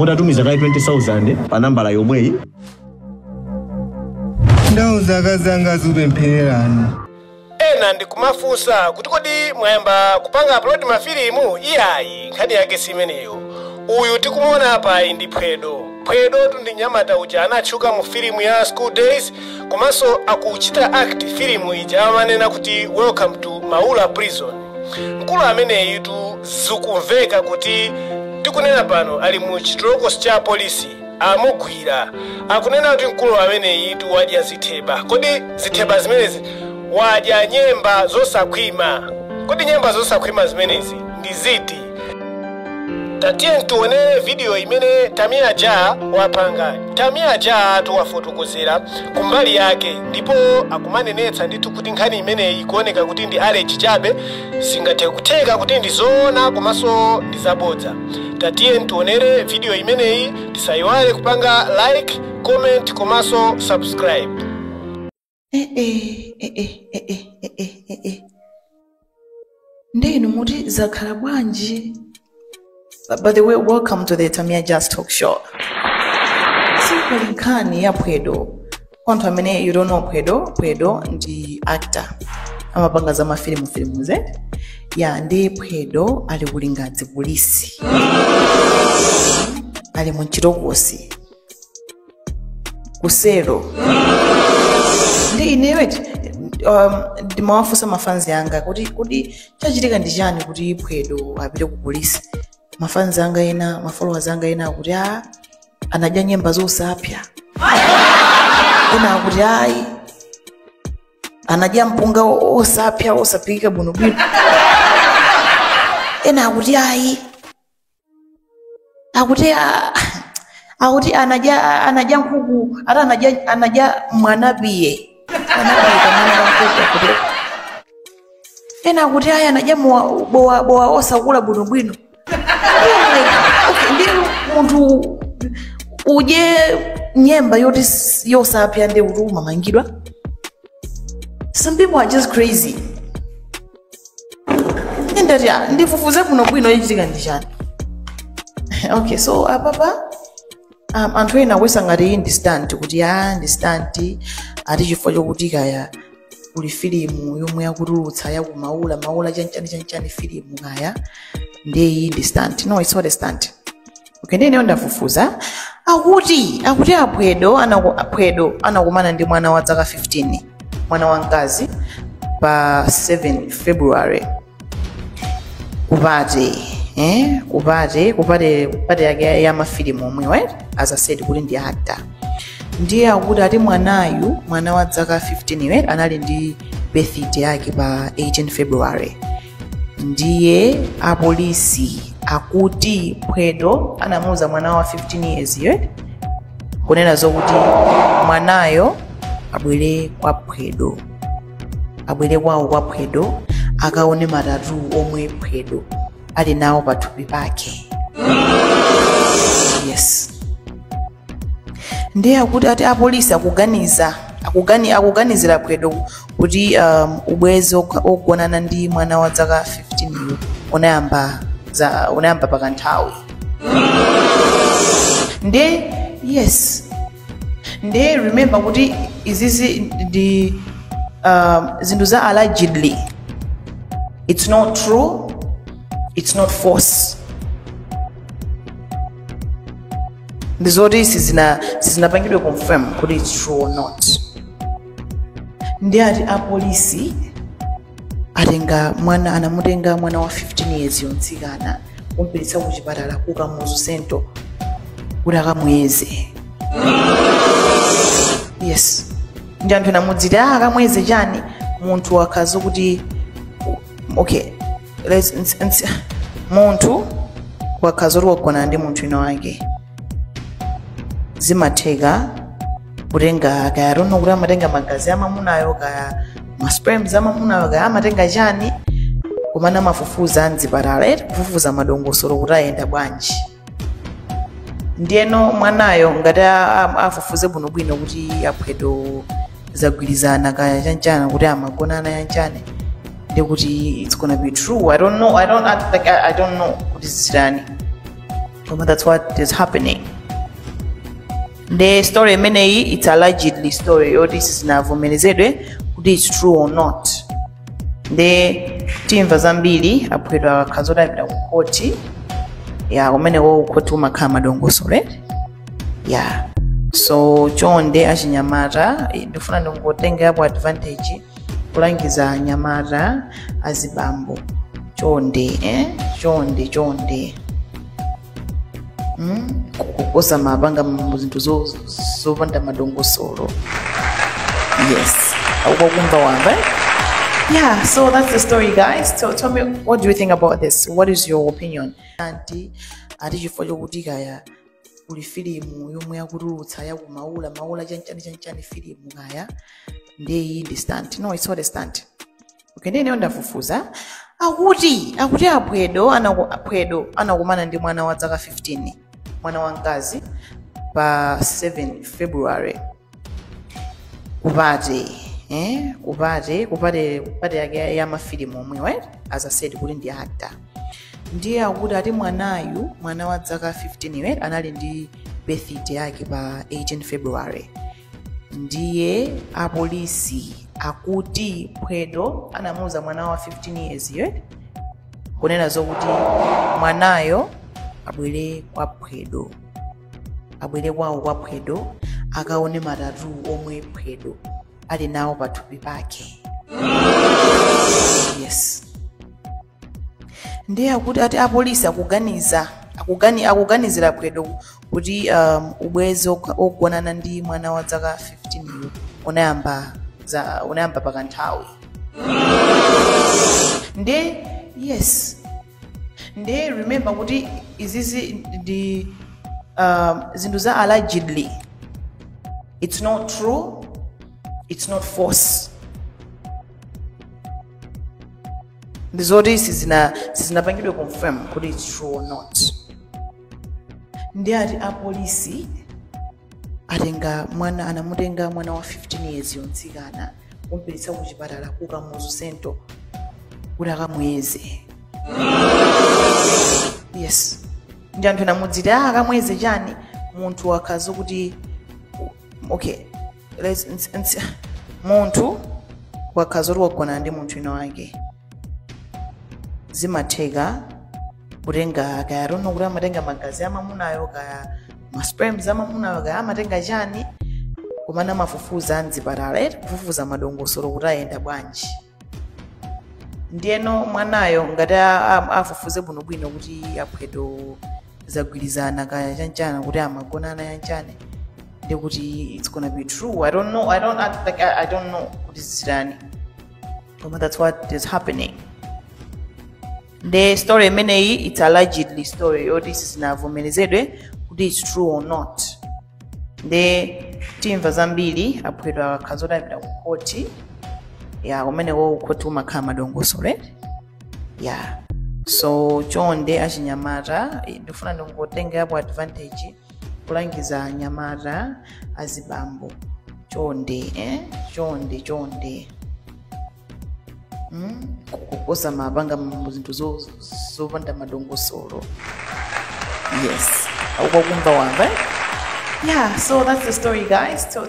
mutatumiza kai 20,000 pa nambala yomweyi. Ndauza kazanga zupemphererani. Ena ndikumafunsa kuti kodi mwayamba kupanga upload mafilimu iyayi nkhani yake simeneyo. Uyu tikumuona apa ndi Pwedo. Pwedo ndi nyamata uja anatchuka mu filimu ya School Days komanso akuchita act filimu ija amanena kuti Welcome to Maula Prison. Mkulu ameneyi zikumveka kuti tikunena pano ali mu chitolokosi cha polisi amugwira. Akunena kuti mkulu ameneyi wadya zitheba. Kodi zitheba zimenezi wadya nyemba zosakhwima. Kodi nyemba zosakhwima zimenezi ndi ziti? Tatiye tuone video imene Tamia Jah wapanga. Tamia Jah wafotokozera kumbali yake ndipo akumanenetsa ndithu kuti nkhani imeneyi ikuoneka kuti ndi allergy chabe, singathe kutheka kuti ndi zoona komanso ndi zabodza. Tatiye tuonere video imeneyi, tisayiwale kupanga like, comment komanso subscribe. Ndenu muti zakhala bwanji? By the way, welcome to the Tamia Jah Talk Show. Simply nkhani ya Pwedo. Onto amene you don't know Pwedo ndi actor. Amapanga za mafilimu ze. Ya ndi Pwedo ali kulingadzi polisi. Ali mu chitolokosi. Kusero. Ndi inewe ndimawafunsa mafanzi yanga kuti chachitika ndi chani kuti Pwedo apite ku polisi. Mafanzi anga ena, mafollowers anga ena kuti anadya nyemba zosapya. Ena kuti anadya mpunga osapya osapika bwinobwino. Ena kuti akuti anadya nkhuku, ata anadya mwanabiye. Ena kuti anadya bowa osakula bwinobwino. Okay, ndi muntu uje nyemba yoti yosapya ndi uruma mangidwa. Some people are just crazy. Ndifufuze kuno bwino ichitika ndishani. Okay, so papa anthu ena wesangati understand kuti understand ati chifukwa chokuti kaya kuli filimu yomwe yakutulutsa ya kumaula chanchani filimu kaya ndi understand. No, it's not a stunt. Okay, ndine ndafufuza akuti Pwedo anakumana ndi mwana wa zaka 15, mwana wa mkazi pa 7 February kupate yake ya mafilimu omwe, right? As I said, kuti ndi actor. Ndiye akuti ati mwana wa zaka 15, right? Anali ndi birthday yake pa 18 February. Ndiye apolisi akuti Pwedo anamuza mwana wa 15 years, right? Kunena zokuti mwanayo abwere kwawo kwa Pwedo akaone matatu omwe Pwedo ali nawo pathupi pake. Yes. Ndiye akuti ati apolisi akuganizira Pwedo kuti ubwezi ogonana ndi mwana wa zaka 15 unayamba pakanthawi. Yes. Remember kuti izizi ndi zinthu za allegedly. It's not true. It's not false. Ndizoti sizinapangidwe confirm kuti it's true or not. Ndiye ati apolisi anamutenga mwana wa 15 years yonsikana kumpititsa ku chipatala kukamuzu sento kuti akamuyeze. Yes. Ndi anthu anamudziti akamuyeze chani munthu wakazo kuti okay, munthu wakazo wagona ndi munthu ino wake zimatheka kutenga kaya rono kuti amatenga magazi amamunayo kaya masperms amamunayo kaya amatenga chani kumana mafufuza anzipatala kufufuza madongosolo kuti ayenda bwanji. Ndiyeno mwanayo ngati afufuze bwinobwino kuti Pwedo zagwirizana kaya chanchana kuti amagonana yanchane ndi kuti it's gonna be true. I don't know kuti zisirani. koma that's what is happening. The story imeneyi it's allegedly story yoti sizinavomerezedwe kuti it's true or not. The timva zambiri aphedwa kazoda apita ku koti ya umene wo koti umakhala madongosole ya so chonde achinyamata ndifuna ndingotenga hapo advantage kulangiza nyamata azibambo chonde chonde kukosa mabanga muzinthu zopanda madongosolo. Yes, akukumva wamva. Yeah, so that's the story, guys. So tell me, what do you think about this? What is your opinion? Anti chifukwa chokutika ya kuli filimu yomwe yakutulutsa yakumaula chanchani filimu kaya ndi ndi stunt. No, it's not a stunt. Okay, ndiye ndafufuza akuti aphwedo anakumana ndi mwana wa zaka 15, mwana wa mkazi pa 7 February kupate yake ya mafilimu omwe, right? As I said, kuti ndi actor. Ndiye akuti ati mwana wa zaka 15, right? Anali ndi birthday yake pa 18 February. Ndiye apolisi akuti phwedo anamuza mwana wa 15 years, right? Kunena zokuti mwanayo abwere kwawo kwa phwedo akaone matatu omwe phwedo ali nawo pathupi pake. Yes. Ndiye akuti ati apolisi akuganizira phwedo kuti ubwezi ogonana ndi mwana wa zaka 15 unayamba pakanthawi. Ndiye yes. Ndiye remember kuti izizi ndi zinthu za allegedly. It's not true. It's not false. Ndizoti sizinapangidwe confirm kuti it's true or not. Ndiye ati apolisi anamutenga mwana wa 15 years yonsikana kumpelitsa ku chipatala kukamuzu sento kuti akamuyeze. Yes. Ndi anthu anamudziti akamuyeze chani munthu akazo kuti okay, munthu wakazori wagona ndi munthu ina wake zimatheka kutenga kaya rono kuti amatenga magazi amamunayo kaya masperms amamunayo kaya amatenga chani kumana mafufuza anzipatala kufufuza madongosolo kuti ayenda bwanji. Ndiyeno mwanayo ngati afufuze bwinobwino kuti aphwedo zagwirizana kaya chanchana kuti amagonana yanchane kuti it's gonna be true. I don't know what is done, but that's what is happening. The story imeneyi it's allegedly story yoti sizinavomerezedwe kuti it's true or not. The timva zambiri aphedwa kazoda apita ku koti ya umene wo koti umakhala madongosole ya so chonde achinyamata ndifuna ndingotenga hapo advantage kulangiza nyamata azibambo chonde chonde kukosa mabanga muzinthu zopanda madongosolo. Yes, akukumva wamva. Yeah, so that's the story, guys. So